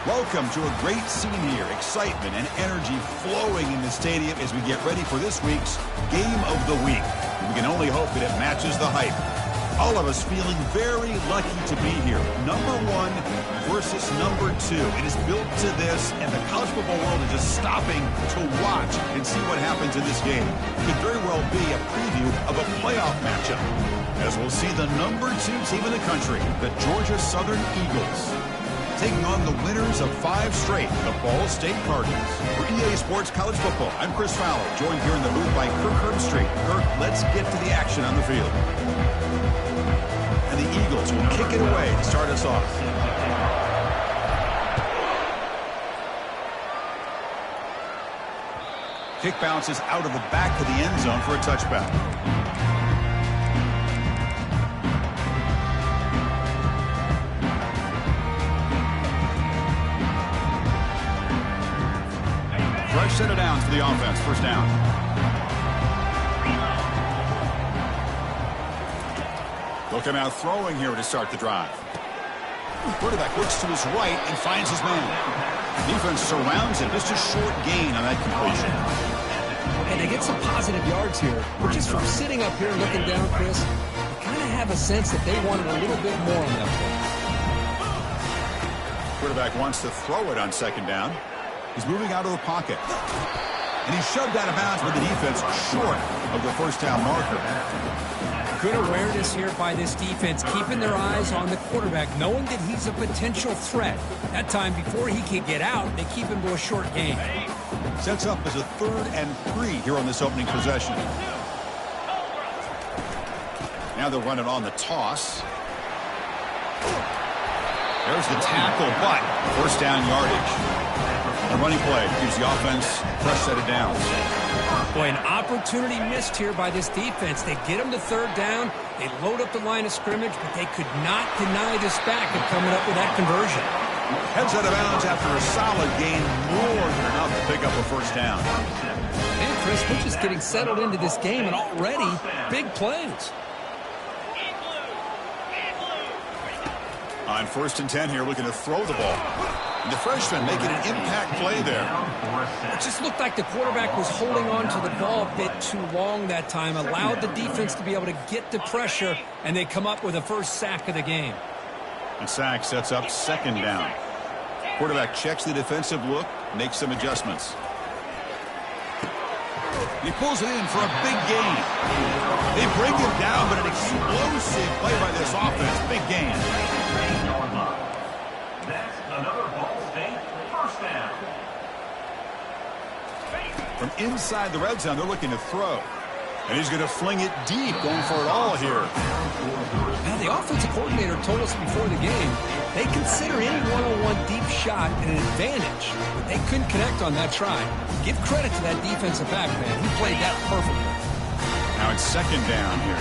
Welcome to a great scene here. Excitement and energy flowing in the stadium as we get ready for this week's Game of the Week. We can only hope that it matches the hype. All of us feeling very lucky to be here. Number one versus number two. It is built to this, and the college football world is just stopping to watch and see what happens in this game. It could very well be a preview of a playoff matchup, as we'll see the number two team in the country, the Georgia Southern Eagles, taking on the winners of 5 straight, the Ball State Cardinals. For EA Sports College Football, I'm Chris Fowler, joined here in the booth by Kirk Herbstreit. Kirk, let's get to the action on the field. And the Eagles will kick it away to start us off. Kick bounces out of the back of the end zone for a touchback. Fresh set of downs for the offense. First down. They'll come out throwing here to start the drive. Quarterback looks to his right and finds his man. Defense surrounds him. Just a short gain on that completion. And they get some positive yards here. But just from sitting up here looking down, Chris, I kind of have a sense that they wanted a little bit more on that play. Quarterback wants to throw it on second down. He's moving out of the pocket. And he's shoved out of bounds with the defense short of the first down marker. Good awareness here by this defense, keeping their eyes on the quarterback, knowing that he's a potential threat. That time, before he can get out, they keep him to a short gain. Sets up as a 3rd and 3 here on this opening possession. Now they'll run it on the toss. There's the tackle, but first down yardage. The running play gives the offense a fresh set of downs. Boy, an opportunity missed here by this defense. They get them to 3rd down. They load up the line of scrimmage, but they could not deny this back of coming up with that conversion. Heads out of bounds after a solid gain, more than enough to pick up a first down. And Chris, we're just getting settled into this game, and already big plays. On 1st and 10 here, looking to throw the ball. And the freshman making an impact play there. It just looked like the quarterback was holding on to the ball a bit too long that time, allowed the defense to be able to get the pressure, and they come up with the first sack of the game. And sack sets up 2nd down. Quarterback checks the defensive look, makes some adjustments. He pulls it in for a big gain. They bring him down, but an explosive play by this offense. Big gain. That's another Ball State first down. From inside the red zone, they're looking to throw. And he's going to fling it deep, going for it all here. Now, the offensive coordinator told us before the game they consider any one-on-one deep shot an advantage. But they couldn't connect on that try. Give credit to that defensive back, man. He played that perfectly. Now it's 2nd down here.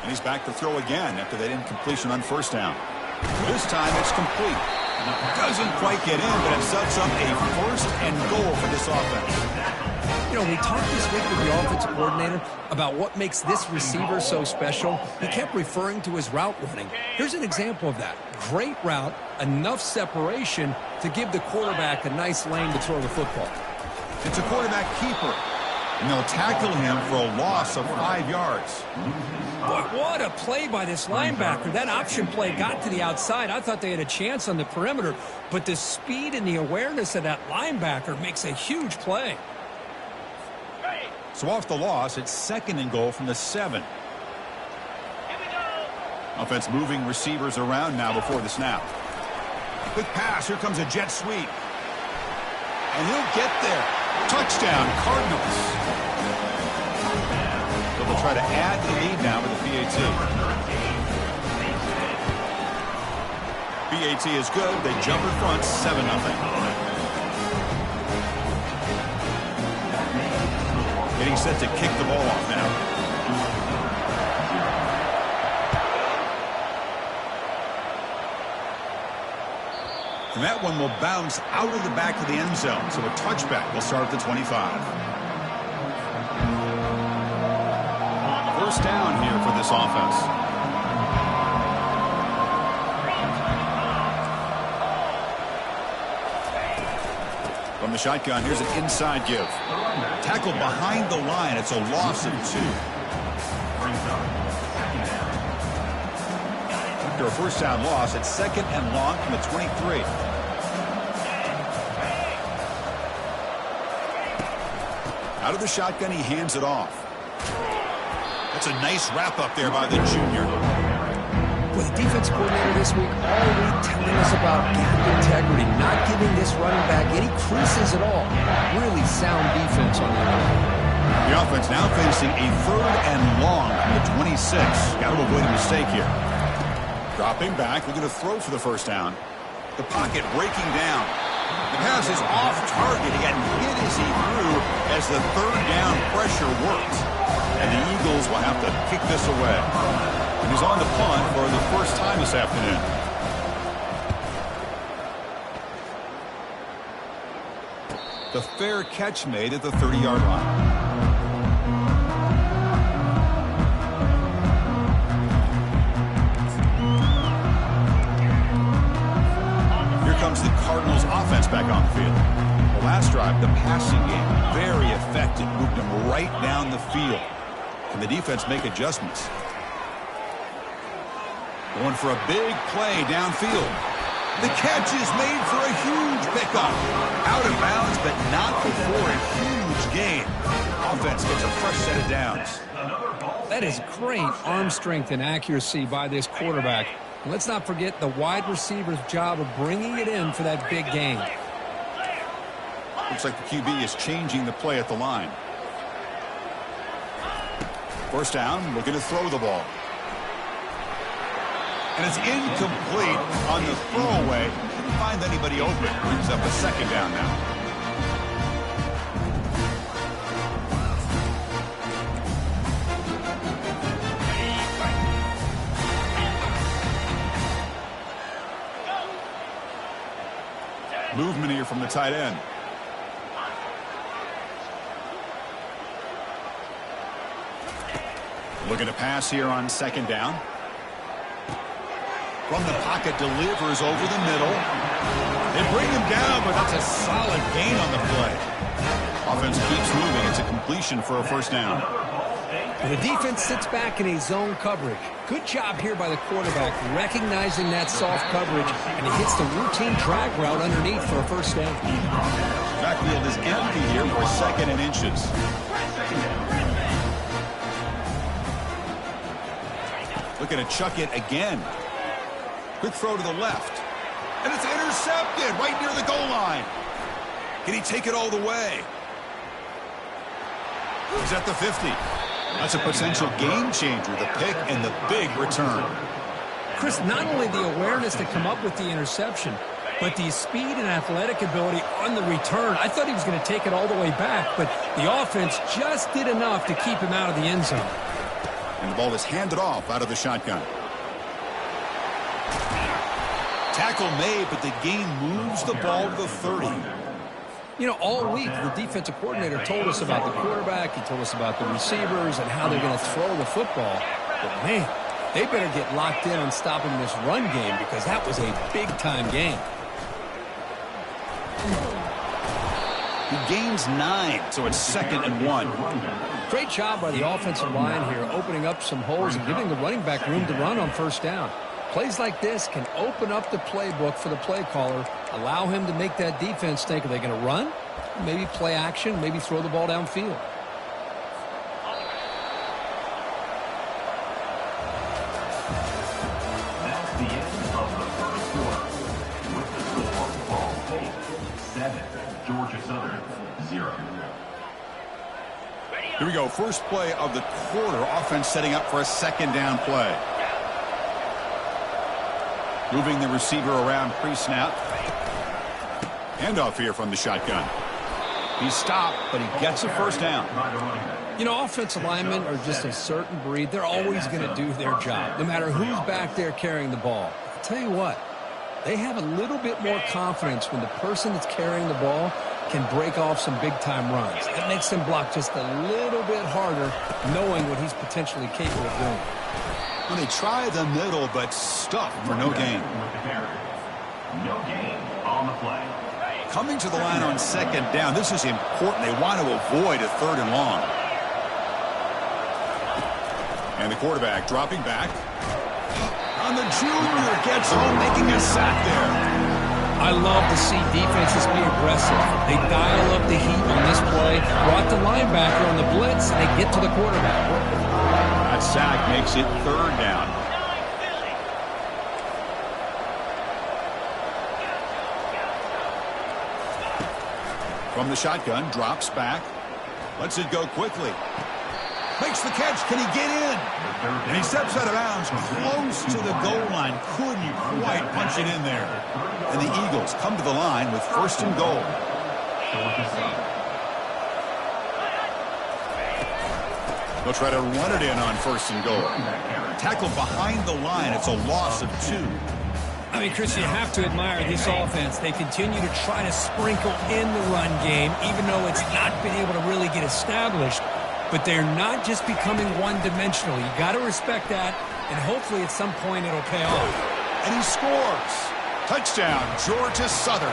And he's back to throw again after that incompletion on 1st down. This time it's complete. Doesn't quite get in, but it sets up a 1st and goal for this offense. You know, we talked this week with the offensive coordinator about what makes this receiver so special. He kept referring to his route running. Here's an example of that. Great route, enough separation to give the quarterback a nice lane to throw the football. It's a quarterback keeper, and they'll tackle him for a loss of 5 yards. Boy, what a play by this linebacker. That option play got to the outside. I thought they had a chance on the perimeter, but the speed and the awareness of that linebacker makes a huge play. So off the loss, it's 2nd and goal from the 7. Offense moving receivers around now before the snap. Quick pass. Here comes a jet sweep. And he'll get there. Touchdown, Cardinals. So they'll try to add the lead now with the PAT. PAT is good. They jump in front, 7-0. Getting set to kick the ball off now. And that one will bounce out of the back of the end zone. So a touchback will start at the 25. first down here for this offense. From the shotgun, here's an inside give. Tackled behind the line. It's a loss of 2. After a first down loss, it's 2nd and long from the 23. Out of the shotgun, he hands it off. That's a nice wrap up there by the junior. With the defense coordinator this week all week telling us about gap integrity, not giving this running back any creases at all. Really sound defense on that one. The offense now facing a 3rd and long from the 26. Got to avoid a mistake here. Dropping back, looking to throw for the first down. The pocket breaking down. The pass is off target. He got hit as he threw as the 3rd down pressure worked. And the Eagles will have to kick this away. And he's on the punt for the first time this afternoon. The fair catch made at the 30-yard line. Here comes the Cardinals offense back on the field. The last drive, the passing game, very effective. Moved them right down the field. Can the defense make adjustments? Going for a big play downfield. The catch is made for a huge pickup. Out of bounds, but not before a huge gain. Offense gets a fresh set of downs. That is great arm strength and accuracy by this quarterback. And let's not forget the wide receiver's job of bringing it in for that big gain. Looks like the QB is changing the play at the line. First down, looking to throw the ball. And it's incomplete on the throwaway. Couldn't find anybody open. Brings up a 2nd down now. Movement here from the tight end. Looking to pass here on 2nd down. From the pocket, delivers over the middle. They bring him down, but that's a solid gain on the play. Offense keeps moving. It's a completion for a first down. The defense sits back in a zone coverage. Good job here by the quarterback, recognizing that soft coverage, and he hits the routine drag route underneath for a first down. Backfield is empty here for 2nd and inches. Looking to chuck it again. Quick throw to the left. And it's intercepted right near the goal line. Can he take it all the way? He's at the 50. That's a potential game changer, the pick and the big return. Chris, not only the awareness to come up with the interception, but the speed and athletic ability on the return. I thought he was going to take it all the way back, but the offense just did enough to keep him out of the end zone. And the ball is handed off out of the shotgun. Tackle made, but the gain moves the ball to the 30. You know, all week, the defensive coordinator told us about the quarterback. He told us about the receivers and how they're going to throw the football. But, man, they better get locked in on stopping this run game because that was a big-time game. He gains 9, so it's 2nd and 1. Great job by the offensive line here, opening up some holes and giving the running back room to run on first down. Plays like this can open up the playbook for the play caller, allow him to make that defense think, are they going to run? Maybe play action, maybe throw the ball downfield. That's the end of the first quarter. With the score, Ball State 7, Georgia Southern 0. Here we go. First play of the quarter. Offense setting up for a 2nd down play. Moving the receiver around pre-snap. Handoff here from the shotgun. He's stopped, but he gets a first down. You know, offensive linemen are just a certain breed. They're always going to do their job, no matter who's back there carrying the ball. I'll tell you what, they have a little bit more confidence when the person that's carrying the ball can break off some big-time runs. It makes him block just a little bit harder, knowing what he's potentially capable of doing. Well, they try the middle, but stuffed for no gain. No gain on the play. Coming to the line on second down, this is important. They want to avoid a 3rd and long. And the quarterback dropping back. On the junior, gets home, making a sack there. I love to see defenses be aggressive. They dial up the heat on this play, brought the linebacker on the blitz, and they get to the quarterback. That sack makes it 3rd down. From the shotgun, drops back. Lets it go quickly. Makes the catch. Can he get in? And he steps out of bounds close to the goal line. Couldn't quite punch it in there. And the Eagles come to the line with 1st and goal. They'll try to run it in on 1st and goal. Tackled behind the line. It's a loss of 2. I mean, Chris, you have to admire this offense. They continue to try to sprinkle in the run game, even though it's not been able to really get established. But they're not just becoming one-dimensional. You got to respect that, and hopefully at some point it'll pay off. And he scores. Touchdown, Georgia Southern.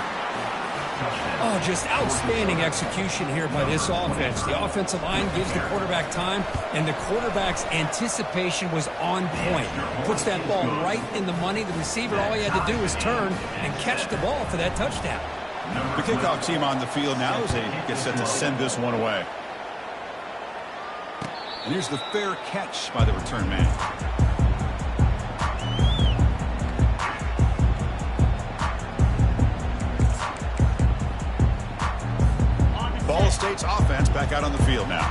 Oh, just outstanding execution here by this offense. The offensive line gives the quarterback time, and the quarterback's anticipation was on point. Puts that ball right in the money. The receiver, all he had to do was turn and catch the ball for that touchdown. The kickoff team on the field now as they get set to send this one away. And here's the fair catch by the return man. Ball State's offense back out on the field now.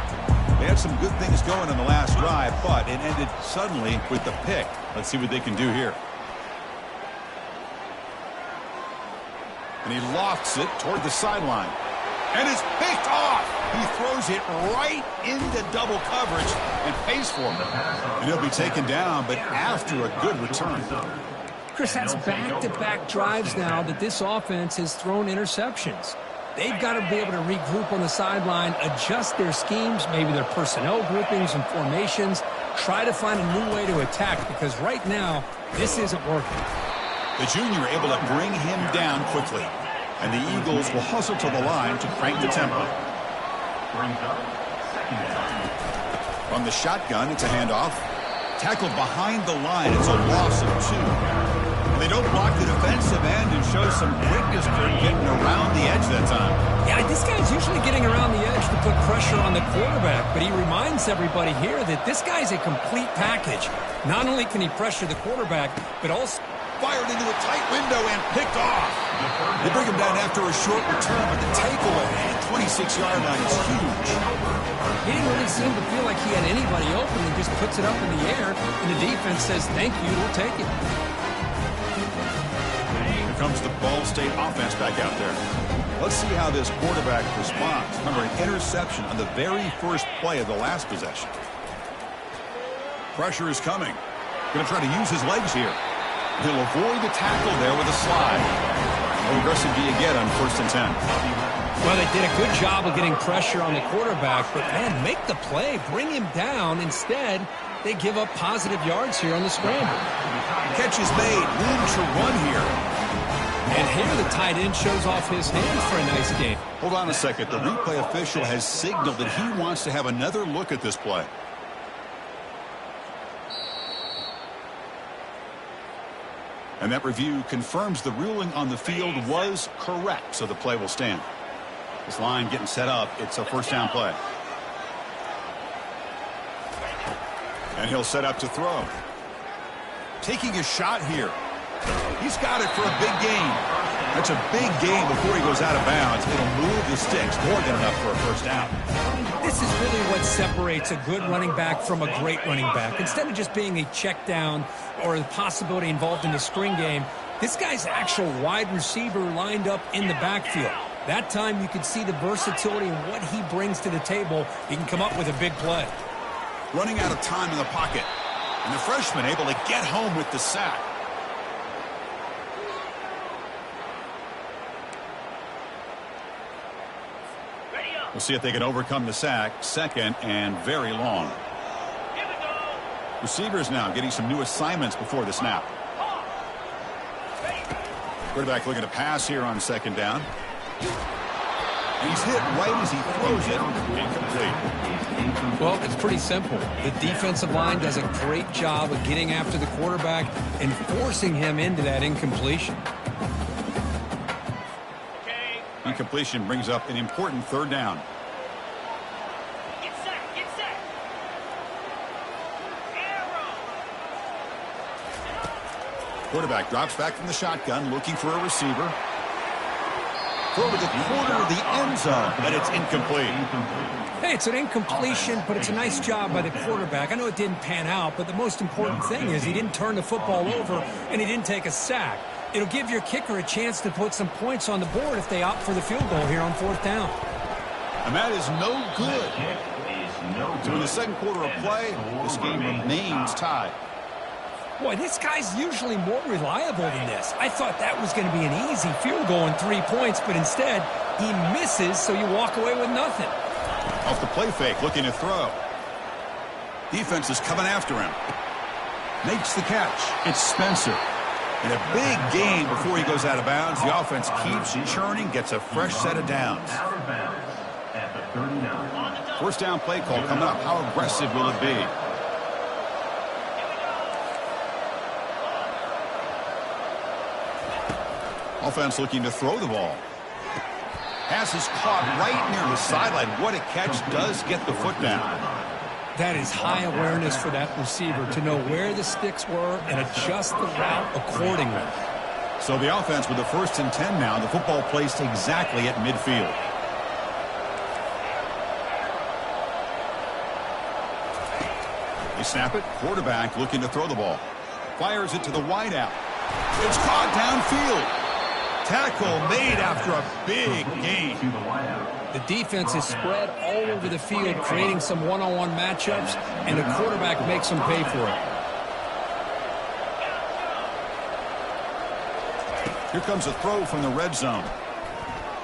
They had some good things going in the last drive, but it ended suddenly with the pick. Let's see what they can do here. And he lofts it toward the sideline. And it's picked off. He throws it right into double coverage and pays for it. And he'll be taken down, but after a good return. Chris, that's back-to-back drives now that this offense has thrown interceptions. They've got to be able to regroup on the sideline, adjust their schemes, maybe their personnel groupings and formations, try to find a new way to attack, because right now, this isn't working. The junior able to bring him down quickly. And the Eagles will hustle to the line to crank the tempo. From the shotgun, it's a handoff. Tackled behind the line. It's a loss of 2. And they don't block the defensive end and show some quickness for getting around the edge that time. Yeah, this guy's usually getting around the edge to put pressure on the quarterback, but he reminds everybody here that this guy's a complete package. Not only can he pressure the quarterback, but also fired into a tight window and picked off. They bring him down after a short return, but the takeaway at 26-yard line is huge. He didn't really seem to feel like he had anybody open and just puts it up in the air, and the defense says, thank you, we'll take it. Here comes the Ball State offense back out there. Let's see how this quarterback responds. Remember, an interception on the very first play of the last possession. Pressure is coming. Going to try to use his legs here. He'll avoid the tackle there with a slide. How aggressive do you get on 1st and 10? Well, they did a good job of getting pressure on the quarterback, but, man, make the play, bring him down. Instead, they give up positive yards here on the scramble. Catch is made. Room to run here. And here the tight end shows off his hands for a nice game. Hold on a second. The replay official has signaled that he wants to have another look at this play. And that review confirms the ruling on the field was correct, so the play will stand. This line getting set up. It's a 1st down play. And he'll set up to throw. Taking a shot here. He's got it for a big gain. That's a big gain before he goes out of bounds. It'll move the sticks more than enough for a 1st down. This is really what separates a good running back from a great running back. Instead of just being a check down or the possibility involved in the screen game, this guy's actual wide receiver lined up in the backfield. That time you can see the versatility and what he brings to the table. He can come up with a big play. Running out of time in the pocket. And the freshman able to get home with the sack. We'll see if they can overcome the sack. Second and very long. Receivers now getting some new assignments before the snap. Quarterback looking to pass here on second down. And he's hit right as he throws it. Incomplete. Well, it's pretty simple. The defensive line does a great job of getting after the quarterback and forcing him into that incompletion. Incompletion brings up an important third down. Quarterback drops back from the shotgun, looking for a receiver. Throw to the corner of the end zone, and it's incomplete. Hey, it's an incompletion, but it's a nice job by the quarterback. I know it didn't pan out, but the most important thing is he didn't turn the football over, and he didn't take a sack. It'll give your kicker a chance to put some points on the board if they opt for the field goal here on fourth down. And that is no good. So in the second quarter of play, this game remains tied. Boy, this guy's usually more reliable than this. I thought that was going to be an easy field goal and 3 points, but instead, he misses, so you walk away with nothing. Off the play fake, looking to throw. Defense is coming after him. Makes the catch. It's Spencer. In a big game before he goes out of bounds, the offense keeps churning, gets a fresh set of downs. First down play call coming up. How aggressive will it be? Offense looking to throw the ball. Pass is caught right near the sideline. What a catch. Does get the foot down. That is high awareness for that receiver to know where the sticks were and adjust the route accordingly. So the offense with the 1st and 10 now. The football placed exactly at midfield. They snap it. Quarterback looking to throw the ball. Fires it to the wideout. It's caught downfield. Tackle made after a big gain. The defense is spread all over the field, creating some one-on-one matchups, and the quarterback makes them pay for it. Here comes a throw from the red zone.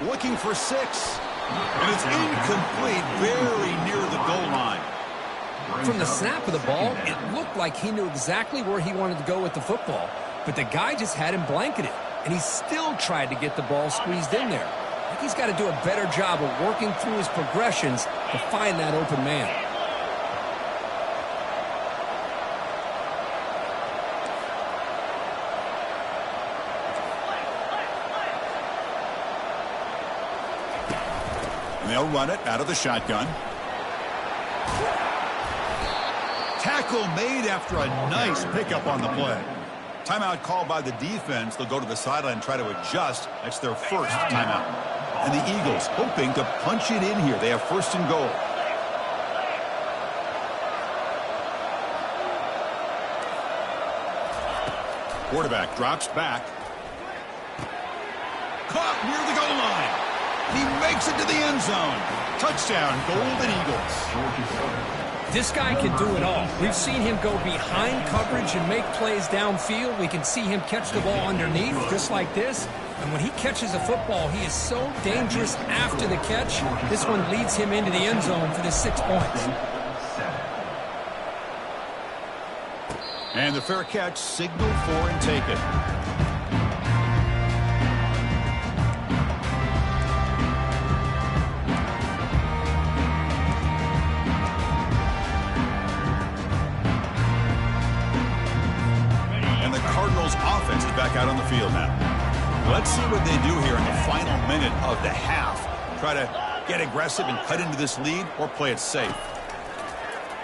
Looking for 6. And it's incomplete, very near the goal line. From the snap of the ball, it looked like he knew exactly where he wanted to go with the football, but the guy just had him blanketed, and he still tried to get the ball squeezed in there. I think he's got to do a better job of working through his progressions to find that open man. And they'll run it out of the shotgun. Tackle made after a nice pickup on the play. Timeout called by the defense. They'll go to the sideline and try to adjust. That's their first timeout. And the Eagles hoping to punch it in here. They have 1st and goal. Quarterback drops back. Caught near the goal line. He makes it to the end zone. Touchdown, Golden Eagles. This guy can do it all. We've seen him go behind coverage and make plays downfield. We can see him catch the ball underneath, just like this. And when he catches a football, he is so dangerous after the catch. This one leads him into the end zone for the 6 points. And the fair catch, signal for and take it. Offense is back out on the field now. Let's see what they do here in the final minute of the half. Try to get aggressive and cut into this lead or play it safe.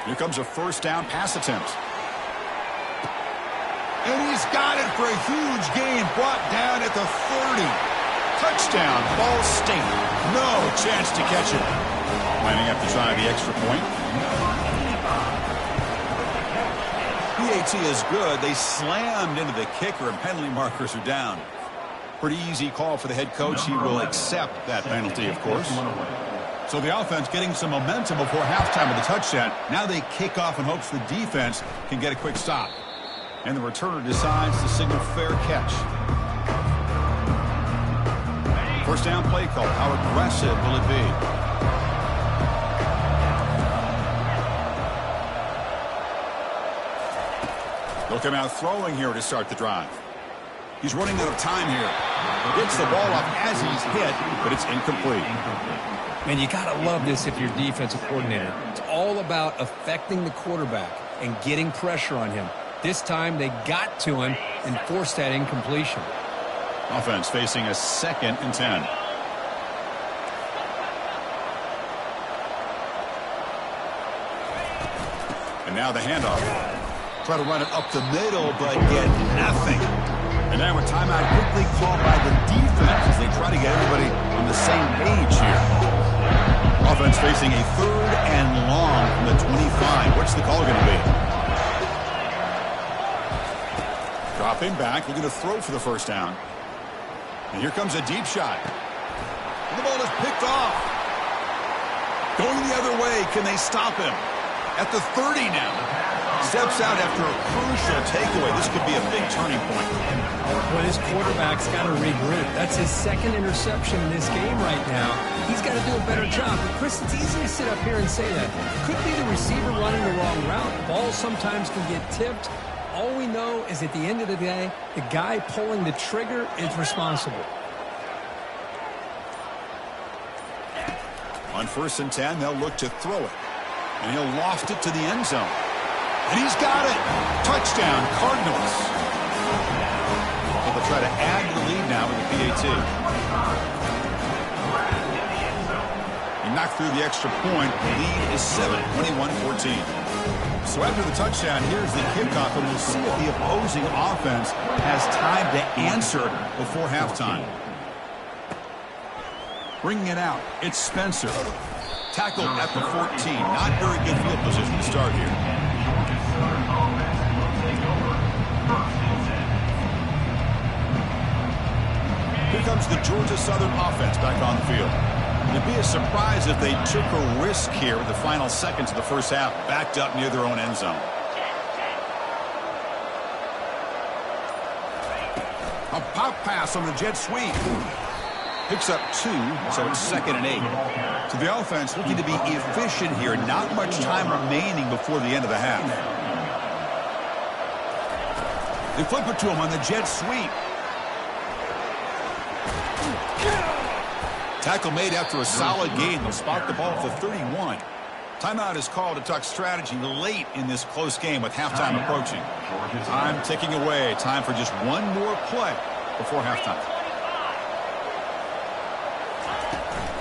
Here comes a first down pass attempt. And he's got it for a huge gain, brought down at the 30. Touchdown, Ball State. No chance to catch it. Lining up to try the extra point. PAT is good. They slammed into the kicker, and penalty markers are down. Pretty easy call for the head coach. He will accept that penalty, of course. So the offense getting some momentum before halftime with the touchdown. Now they kick off in hopes the defense can get a quick stop. And the returner decides to signal fair catch. First down play call. How aggressive will it be? They'll come out throwing here to start the drive. He's running out of time here. Gets the ball off as he's hit, but it's incomplete. Man, you got to love this if you're defensive coordinator. It's all about affecting the quarterback and getting pressure on him. This time they got to him and forced that incompletion. Offense facing a 2nd and 10. And now the handoff. Try to run it up the middle, but get nothing. And now a timeout quickly called by the defense as they try to get everybody on the same page here. Offense facing a 3rd and long from the 25. What's the call going to be? Dropping back, looking to throw for the first down. And here comes a deep shot. And the ball is picked off. Going the other way, can they stop him? At the 30 now. Steps out after a crucial takeaway. This could be a big turning point. Well, his quarterback's got to regroup. That's his 2nd interception in this game right now. He's got to do a better job. But Chris, it's easy to sit up here and say that. Could be the receiver running the wrong route. Balls sometimes can get tipped. All we know is at the end of the day, the guy pulling the trigger is responsible. On 1st and 10, they'll look to throw it. And he'll loft it to the end zone. And he's got it. Touchdown, Cardinals. They'll try to add to the lead now with the PAT. He knocked through the extra point. The lead is 7, 21-14. So after the touchdown, here's the kickoff, and we'll see if the opposing offense has time to answer before halftime. Bringing it out, it's Spencer. Tackled at the 14. Not very good field position to start here. Here comes the Georgia Southern offense back on the field. It'd be a surprise if they took a risk here with the final seconds of the first half, backed up near their own end zone. A pop pass on the jet sweep. Picks up 2, so it's 2nd and 8. So the offense looking to be efficient here. Not much time remaining before the end of the half. They flip it to him on the jet sweep. Tackle made after a solid gain. They'll spot the ball at the 31. Timeout is called to talk strategy late in this close game with halftime approaching. Time ticking away. Time for just one more play before halftime.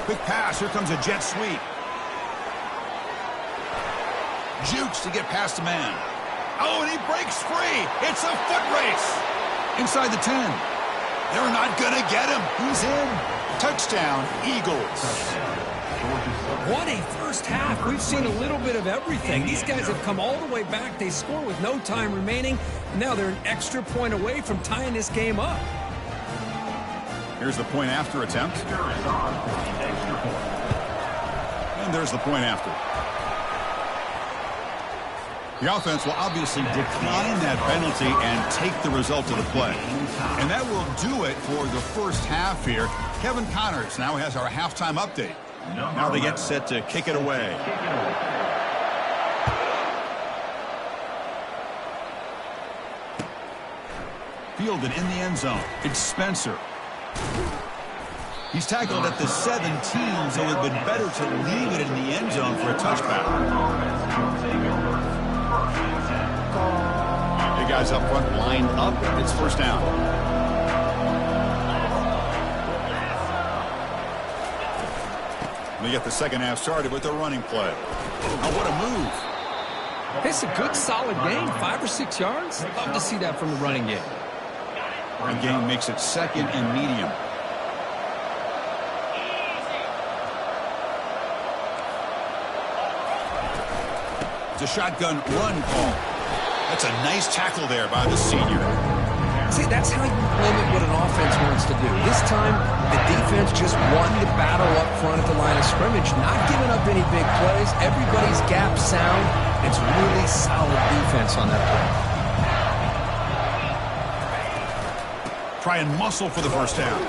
Quick pass. Here comes a jet sweep. Jukes to get past a man. Oh, and he breaks free. It's a foot race. Inside the 10. They're not going to get him. He's in. Touchdown, Eagles. What a first half. We've seen a little bit of everything. These guys have come all the way back. They score with no time remaining. Now they're an extra point away from tying this game up. Here's the point after attempt. And there's the point after. The offense will obviously decline that penalty and take the result of the play. And that will do it for the first half here. Kevin Connors now has our halftime update. Now they get set to kick it away. Fielded in the end zone. It's Spencer. He's tackled at the 17, so it would have been better to leave it in the end zone for a touchback. The guys up front lined up. It's first down. We get the second half started with a running play. Oh, what a move. It's a good, solid game. 5 or 6 yards. Love to see that from the running game. Run game makes it 2nd and medium. It's a shotgun run call. That's a nice tackle there by the senior. See, that's how you limit what an offense wants to do. This time, the defense just won the battle up front at the line of scrimmage, not giving up any big plays. Everybody's gap sound. It's really solid defense on that play. Try and muscle for the first down.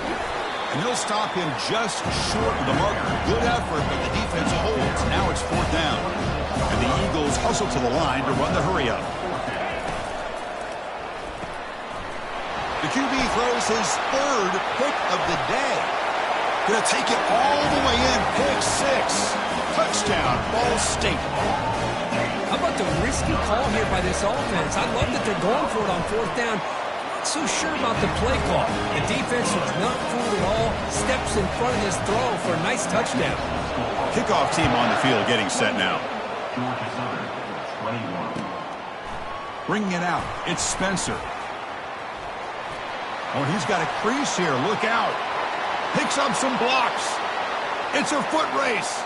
And they'll stop him just short of the marker. Good effort, but the defense holds. Now it's 4th down. And the Eagles hustle to the line to run the hurry up. The QB throws his third pick of the day. Going to take it all the way in. Pick six. Touchdown, Ball State. How about the risky call here by this offense? I love that they're going for it on fourth down. Not so sure about the play call. The defense was not fooled at all. Steps in front of this throw for a nice touchdown. Kickoff team on the field getting set now. Georgia Southern, 21. Bringing it out. It's Spencer. Oh, he's got a crease here. Look out. Picks up some blocks. It's a foot race.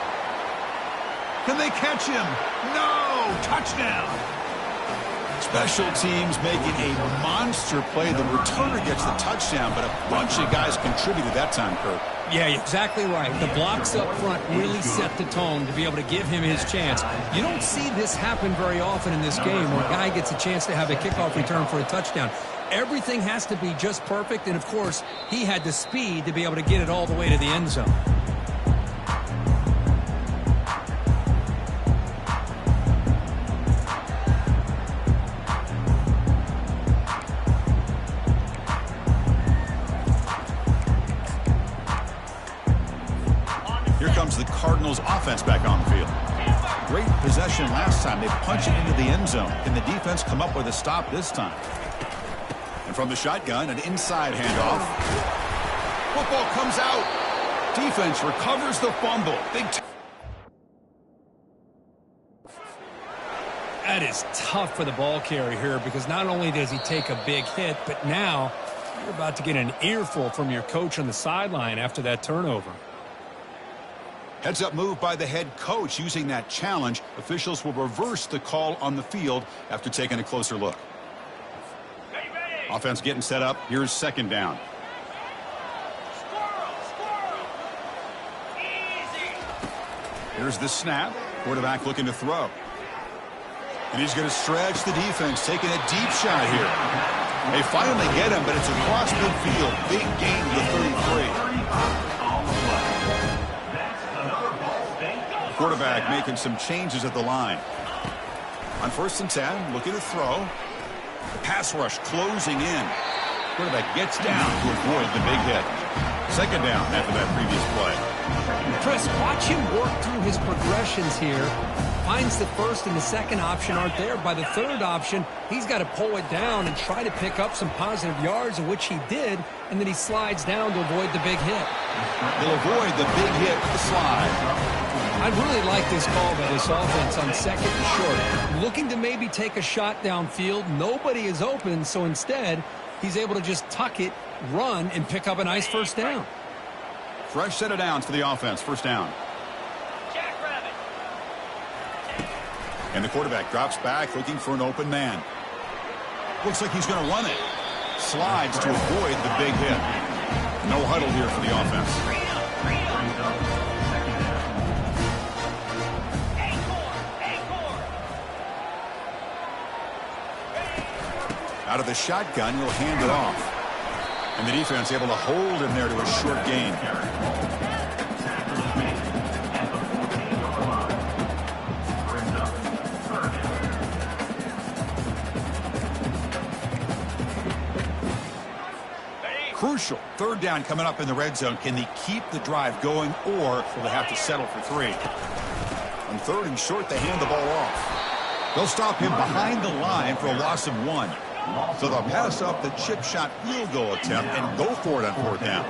Can they catch him? No! Touchdown! Special teams making a monster play. The returner gets the touchdown, but a bunch of guys contributed that time, Kurt. Yeah, exactly right. The blocks up front really set the tone to be able to give him his chance. You don't see this happen very often in this game where a guy gets a chance to have a kickoff return for a touchdown. Everything has to be just perfect, and of course, he had the speed to be able to get it all the way to the end zone. Here comes the Cardinals offense back on the field. Great possession last time. They punch it into the end zone. Can the defense come up with a stop this time? And from the shotgun, an inside handoff. Football comes out. Defense recovers the fumble. That is tough for the ball carrier here because not only does he take a big hit, but now you're about to get an earful from your coach on the sideline after that turnover. Heads-up move by the head coach. Using that challenge, officials will reverse the call on the field after taking a closer look. Offense getting set up. Here's second down. Here's the snap. Quarterback looking to throw. And he's going to stretch the defense, taking a deep shot here. They finally get him, but it's across midfield. Big gain to the 33. Quarterback making some changes at the line. On 1st and 10, looking to throw. The pass rush closing in. Quarterback gets down to avoid the big hit. Second down after that previous play. Chris, watch him work through his progressions here. Finds the first and the second option aren't there. By the third option, he's got to pull it down and try to pick up some positive yards, of which he did, and then he slides down to avoid the big hit. He'll avoid the big hit with the slide. I really like this call by this offense on second and short. Looking to maybe take a shot downfield. Nobody is open, so instead, he's able to just tuck it, run, and pick up a nice first down. Fresh set of downs for the offense. First down. And the quarterback drops back, looking for an open man. Looks like he's going to run it. Slides to avoid the big hit. No huddle here for the offense. Out of the shotgun, he'll hand it off. And the defense able to hold him there to a short gain. Crucial. Third down coming up in the red zone. Can they keep the drive going, or will they have to settle for 3? On 3rd and short, they hand the ball off. They'll stop him behind the line for a loss of 1. So they'll pass up the chip shot field goal attempt and go for it on 4th down.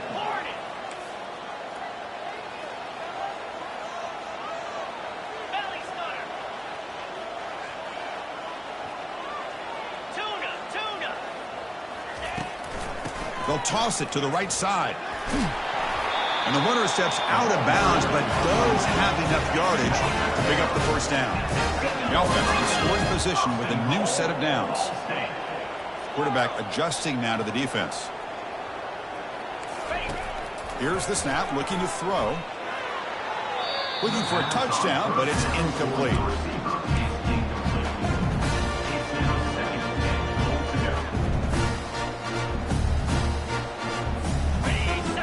They'll toss it to the right side. And the runner steps out of bounds, but does have enough yardage to pick up the first down. The offense in scoring position with a new set of downs. Quarterback adjusting now to the defense. Here's the snap, looking to throw. Looking for a touchdown, but it's incomplete.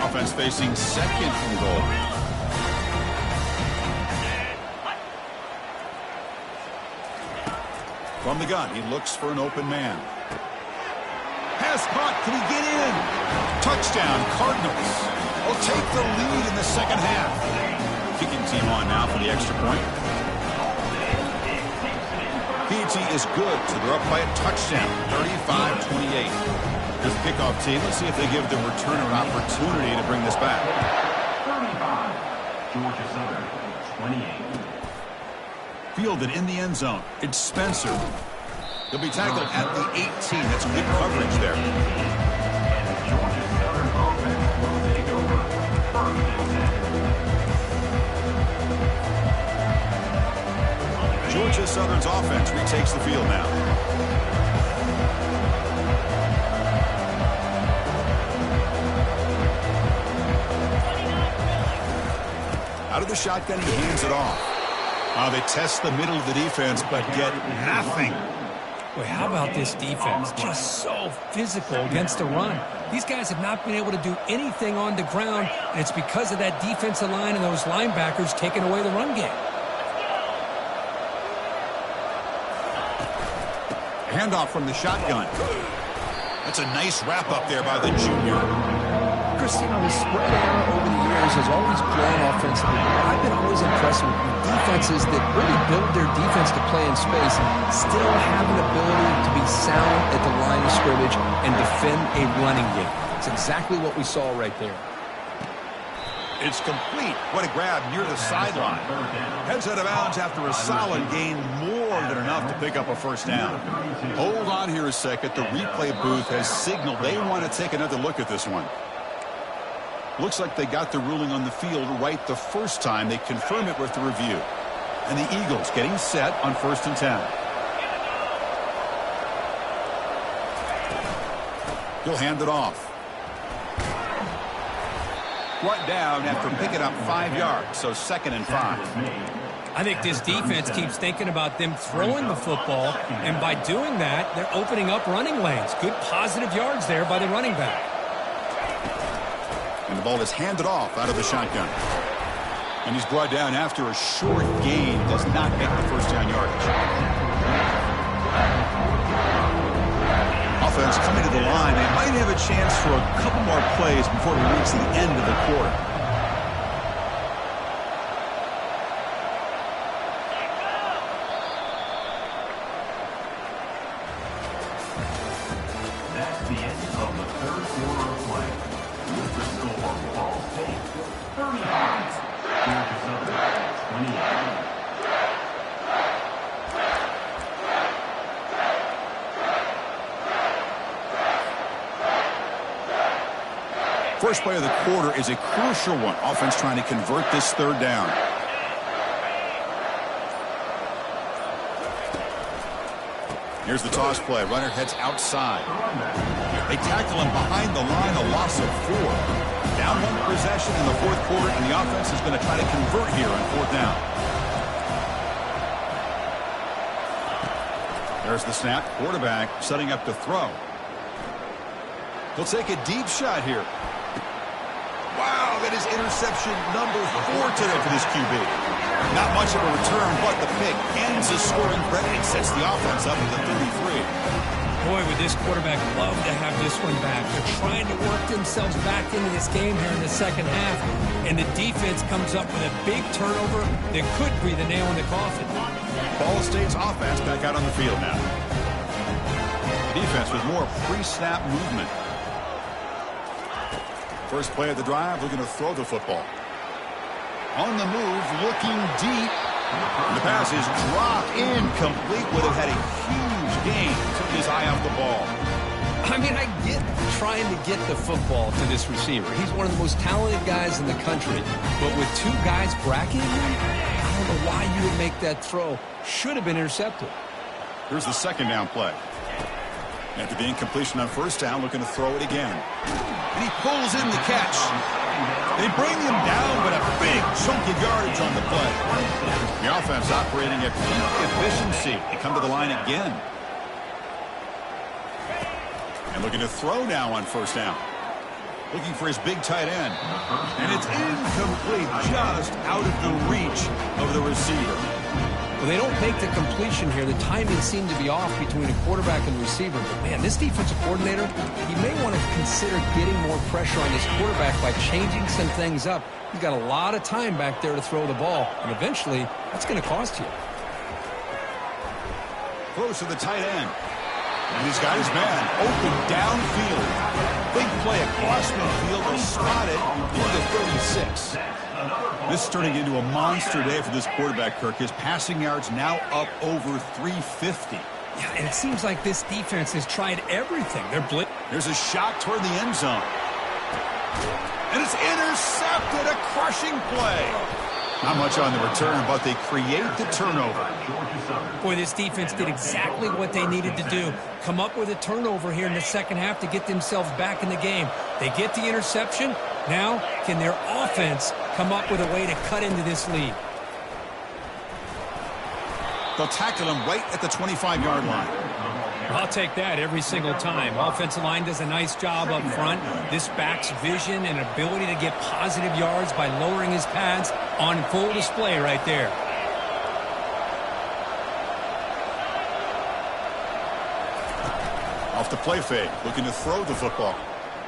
Offense facing second and goal. From the gun, he looks for an open man. pass caught. Can he get in? Touchdown, Cardinals. Will take the lead in the second half. Kicking team on now for the extra point. PAT is good, so they're up by a touchdown, 35-28. Here's the kickoff team. Let's see if they give the returner an opportunity to bring this back. 35. Georgia Southern, 28. Fielded in the end zone. It's Spencer. He'll be tackled at the 18. That's good coverage there. Georgia Southern offense will take over. First and 10. Georgia Southern's offense retakes the field now. Out of the shotgun, he hands it off. They test the middle of the defense, but get nothing. Boy, how about this defense? Just so physical against the run. These guys have not been able to do anything on the ground, and it's because of that defensive line and those linebackers taking away the run game. Handoff from the shotgun. That's a nice wrap up there by the junior. Chris, you know, the spread era over the years has always grown offensively. I've been always impressed with defenses that really build their defense to play in space and still have an ability to be sound at the line of scrimmage and defend a running game. It's exactly what we saw right there. It's complete. What a grab near the sideline. Heads out of bounds after a solid gain, more than enough to pick up a first down. Hold on here a second. The replay booth has signaled they want to take another look at this one. Looks like they got the ruling on the field right the first time. They confirm it with the review. And the Eagles getting set on 1st and 10. He'll hand it off. Brought down after picking up 5 yards, so 2nd and 5. I think this defense keeps thinking about them throwing the football, and by doing that, they're opening up running lanes. Good positive yards there by the running back. And the ball is handed off out of the shotgun. And he's brought down after a short gain. Does not make the first down yardage. Offense coming to the line. They might have a chance for a couple more plays before we reach the end of the quarter. That's the end of the third quarter of play. With the score, Ball State 35. Georgia Southern 28. First play of the quarter is a crucial one. Offense trying to convert this third down. Here's the toss play. Runner heads outside. They tackle him behind the line, a loss of 4. Down 1 possession in the fourth quarter, and the offense is going to try to convert here on 4th down. There's the snap. Quarterback setting up to throw. He'll take a deep shot here. Wow, that is interception number 4 today for this QB. Not much of a return, but the pick ends a scoring threat and sets the offense up at the 33. Boy, would this quarterback love to have this one back. They're trying to work themselves back into this game here in the second half, and the defense comes up with a big turnover that could be the nail in the coffin. Ball State's offense back out on the field now. Defense with more pre-snap movement. First play of the drive, looking to throw the football. On the move, looking deep. The pass is dropped incomplete. Would have had a huge gain. Took his eye off the ball. I mean, I get trying to get the football to this receiver. He's one of the most talented guys in the country. But with 2 guys bracketing him, I don't know why you would make that throw. Should have been intercepted. Here's the second down play. After the incompletion on 1st down, looking to throw it again. And he pulls in the catch. They bring him down, but a big chunk of yardage on the play. The offense operating at peak efficiency. They come to the line again. And looking to throw now on 1st down. Looking for his big tight end. And it's incomplete, just out of the reach of the receiver. Well, they don't make the completion here. The timing seemed to be off between a quarterback and receiver. But, man, this defensive coordinator, he may want to consider getting more pressure on his quarterback by changing some things up. He's got a lot of time back there to throw the ball, and eventually that's going to cost you. Close to the tight end. And he's got his man open downfield. Big play across midfield. They'll spot it near the 36. This is turning into a monster day for this quarterback, Kirk. His passing yards now up over 350. Yeah, and it seems like this defense has tried everything. They're blitz. There's a shot toward the end zone. And it's intercepted. A crushing play. Not much on the return, but they create the turnover. Boy, this defense did exactly what they needed to do. Come up with a turnover here in the second half to get themselves back in the game. They get the interception. Now, can their offense come up with a way to cut into this lead? They'll tackle him right at the 25-yard line. I'll take that every single time. Offensive line does a nice job up front. This back's vision and ability to get positive yards by lowering his pads on full display right there. Off the play fake, looking to throw the football.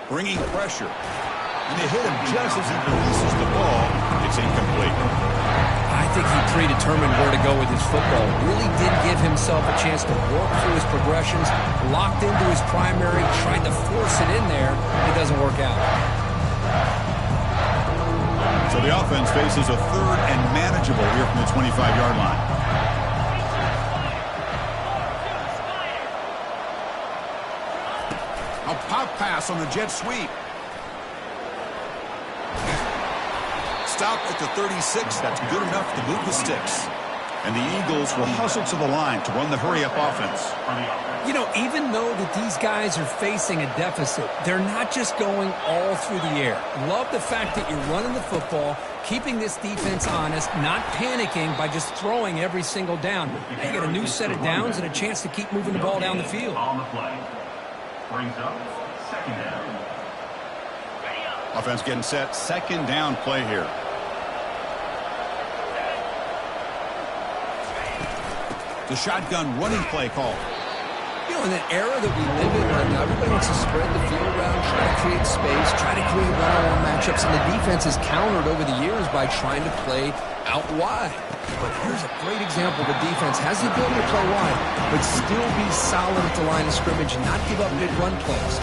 Bringing pressure. And they hit him just as he releases the ball. It's incomplete. I think he predetermined where to go with his football. Really did give himself a chance to work through his progressions, locked into his primary, tried to force it in there. It doesn't work out. So the offense faces a third and manageable here from the 25-yard line. A pop pass on the jet sweep. Stop at the 36. That's good enough to move the sticks. And the Eagles will hustle to the line to run the hurry-up offense. You know, even though that these guys are facing a deficit, they're not just going all through the air. Love the fact that you're running the football, keeping this defense honest, not panicking by just throwing every single down. Now you get a new set of downs and a chance to keep moving the ball down the field. On the play. Brings up second down. Offense getting set. Second down play here. The shotgun running play call. You know, in an era that we live in right now, everybody wants to spread the field around, try to create space, try to create one-on-one matchups, and the defense has countered over the years by trying to play out wide. But here's a great example. The defense has the ability to play wide, but still be solid at the line of scrimmage and not give up big run plays.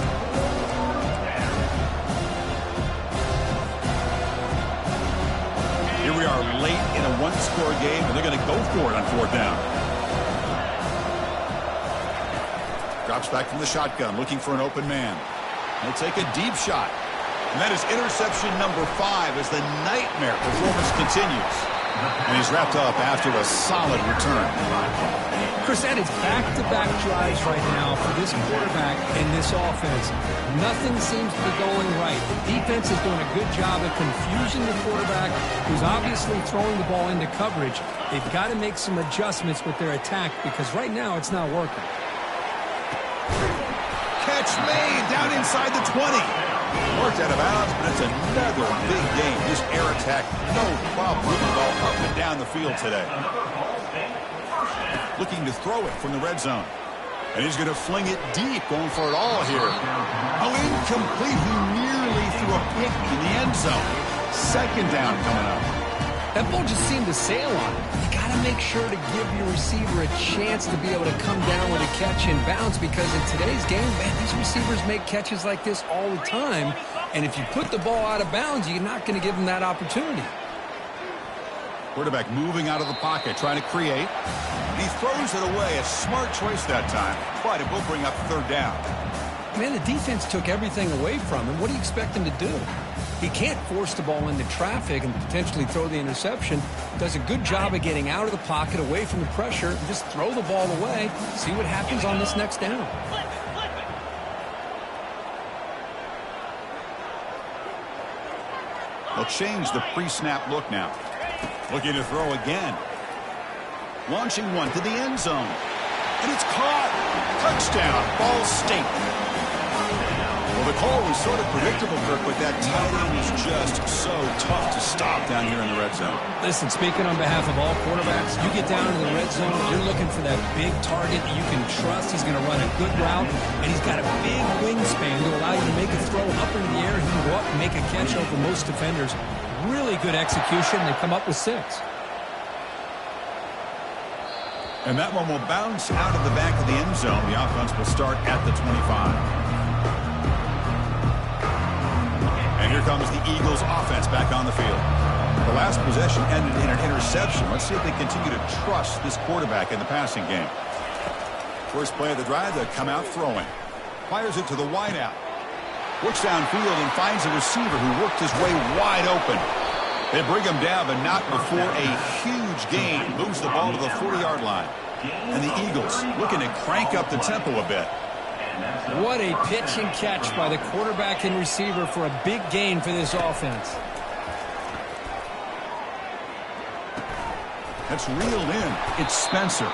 Here we are late in a one-score game, and they're going to go for it on fourth down. Drops back from the shotgun, looking for an open man. He'll take a deep shot. And that is interception number 5 as the nightmare performance continues. And he's wrapped up after a solid return. Chris, that is back-to-back drives right now for this quarterback and this offense. Nothing seems to be going right. The defense is doing a good job of confusing the quarterback, who's obviously throwing the ball into coverage. They've got to make some adjustments with their attack because right now it's not working. Catch made down inside the 20. Worked out of bounds, but it's another big game. This air attack, no problem moving the ball up and down the field today. Looking to throw it from the red zone. And he's going to fling it deep, going for it all here. Oh, incomplete. He nearly threw a pick in the end zone. Second down coming up. That ball just seemed to sail on him. You got to make sure to give your receiver a chance to be able to come down with a catch in bounds because in today's game, man, these receivers make catches like this all the time. And if you put the ball out of bounds, you're not going to give them that opportunity. Quarterback moving out of the pocket, trying to create. He throws it away. A smart choice that time, but it will bring up third down. Man, the defense took everything away from him. What do you expect him to do? He can't force the ball into traffic and potentially throw the interception. Does a good job of getting out of the pocket, away from the pressure, and just throw the ball away. See what happens on this next down. They'll change the pre-snap look now. Looking to throw again. Launching one to the end zone. And it's caught. Touchdown, Ball State. Well, the call was sort of predictable, Kirk, but that tight end is just so tough to stop down here in the red zone. Listen, speaking on behalf of all quarterbacks, you get down into the red zone, you're looking for that big target that you can trust. He's going to run a good route, and he's got a big wingspan to allow you to make a throw up into the air. He can go up and make a catch over most defenders. Really good execution. They come up with 6. And that one will bounce out of the back of the end zone. The offense will start at the 25. And here comes the Eagles offense back on the field. The last possession ended in an interception. Let's see if they continue to trust this quarterback in the passing game. First play of the drive, they come out throwing. Fires it to the wideout. Looks downfield and finds a receiver who worked his way wide open. They bring him down, but not before a huge gain. Moves the ball to the 40-yard line. And the Eagles looking to crank up the tempo a bit. What a pitch and catch by the quarterback and receiver for a big gain for this offense. That's reeled in. It's Spencer.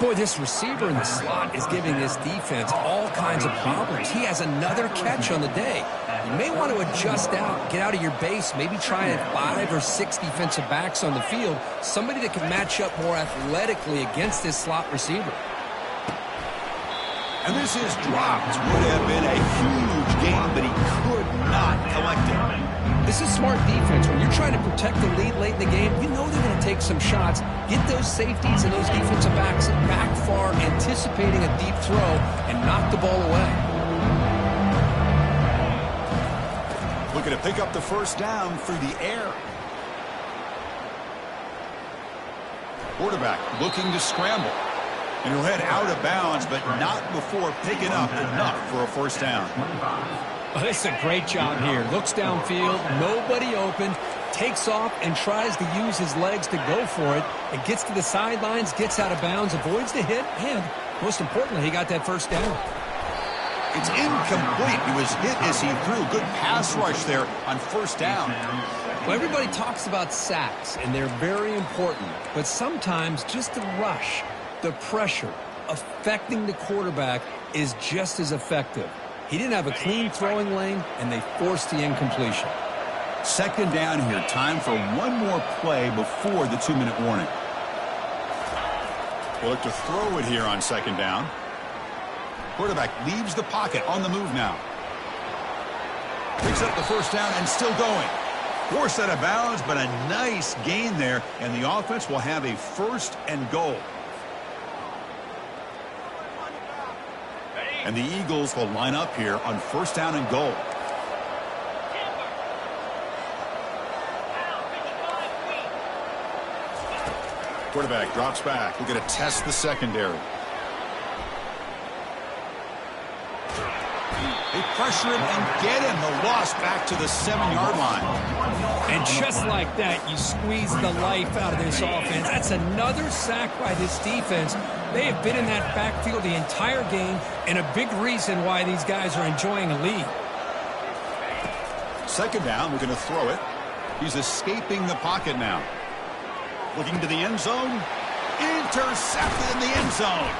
Boy, this receiver in the slot is giving this defense all kinds of problems. He has another catch on the day. You may want to adjust out, get out of your base, maybe try at 5 or 6 defensive backs on the field, somebody that can match up more athletically against this slot receiver. And this is dropped. Would have been a huge gain, but he could not collect it. This is smart defense. When you're trying to protect the lead late in the game, you know they're going to take some shots. Get those safeties and those defensive backs back far, anticipating a deep throw, and knock the ball away. Looking to pick up the first down through the air. Quarterback looking to scramble. And he'll head out of bounds, but not before picking up enough for a first down. Oh, this is a great job here. Looks downfield, nobody open, takes off and tries to use his legs to go for it. It gets to the sidelines, gets out of bounds, avoids the hit, and most importantly, he got that first down. It's incomplete. He was hit as he threw. Good pass rush there on first down. Well, everybody talks about sacks, and they're very important. But sometimes just the rush, the pressure, affecting the quarterback is just as effective. He didn't have a clean throwing lane, and they forced the incompletion. Second down here. Time for one more play before the 2-minute warning. We'll look to throw it here on second down. Quarterback leaves the pocket on the move now. Picks up the first down and still going. Forced out of bounds, but a nice gain there, and the offense will have a first and goal. And the Eagles will line up here on first down and goal. Quarterback drops back. We're going to test the secondary. They pressure him and get him. The loss back to the 7-yard line. And just like that, you squeeze the life out of this offense. That's another sack by this defense. They have been in that backfield the entire game, and a big reason why these guys are enjoying a lead. Second down, we're going to throw it. He's escaping the pocket now. Looking to the end zone. Intercepted in the end zone.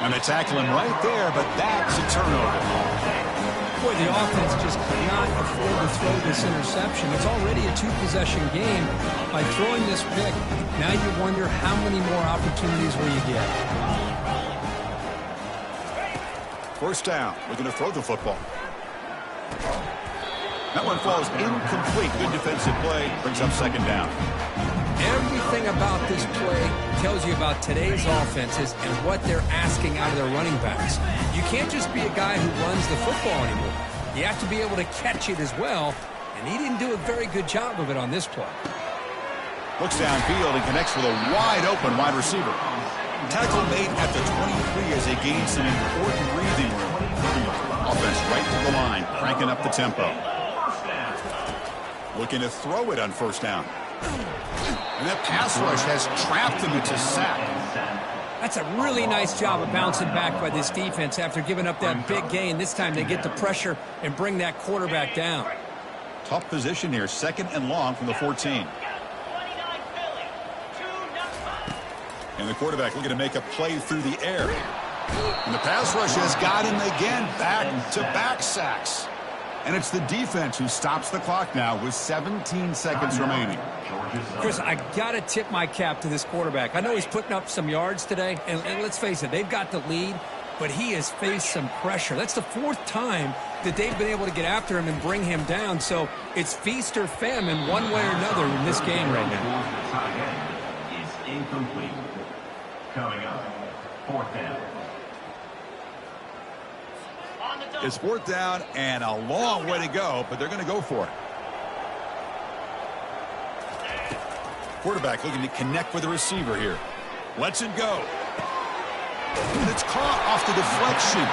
And they tackle him right there, but that's a turnover. Boy, the offense just cannot afford to throw this interception. It's already a 2-possession game. By throwing this pick, now you wonder how many more opportunities will you get. First down. We're going to throw the football. That one falls incomplete. Good defensive play. Brings up second down. Everything about this play tells you about today's offenses and what they're asking out of their running backs. You can't just be a guy who runs the football anymore. You have to be able to catch it as well, and he didn't do a very good job of it on this play. Looks downfield and connects with a wide-open wide receiver. Tackle made at the 23 as they gain some important breathing room. Offense right to the line, cranking up the tempo. Looking to throw it on first down. And that pass rush has trapped him into sack. That's a really nice job of bouncing back by this defense after giving up that big gain. This time they get the pressure and bring that quarterback down. Tough position here. Second and long from the 14. And the quarterback looking to make a play through the air. And the pass rush has got him again. Back-to-back sacks. And it's the defense who stops the clock now with 17 seconds remaining. Chris, I got to tip my cap to this quarterback. I know he's putting up some yards today, and let's face it, they've got the lead, but he has faced some pressure. That's the fourth time that they've been able to get after him and bring him down. So it's feast or famine one way or another in this game right now. Is incomplete. Coming up, fourth down. It's fourth down and a long way to go, but they're going to go for it. Quarterback looking to connect with the receiver here. Lets it go. And it's caught off the deflection.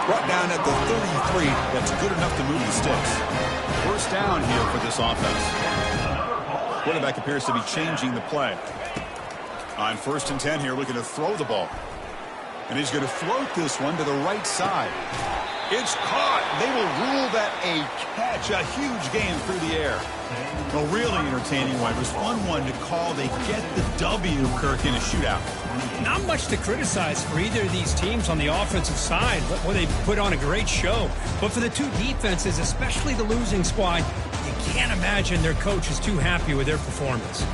Brought down at the 33. That's good enough to move the sticks. First down here for this offense. Quarterback appears to be changing the play. On 1st and 10 here, looking to throw the ball. And he's going to float this one to the right side. It's caught. They will rule that a catch. A huge gain through the air. A really entertaining one. It was fun one to call. They get the W, Kirk, in a shootout. Not much to criticize for either of these teams on the offensive side. Well, they put on a great show. But for the two defenses, especially the losing squad, you can't imagine their coach is too happy with their performance.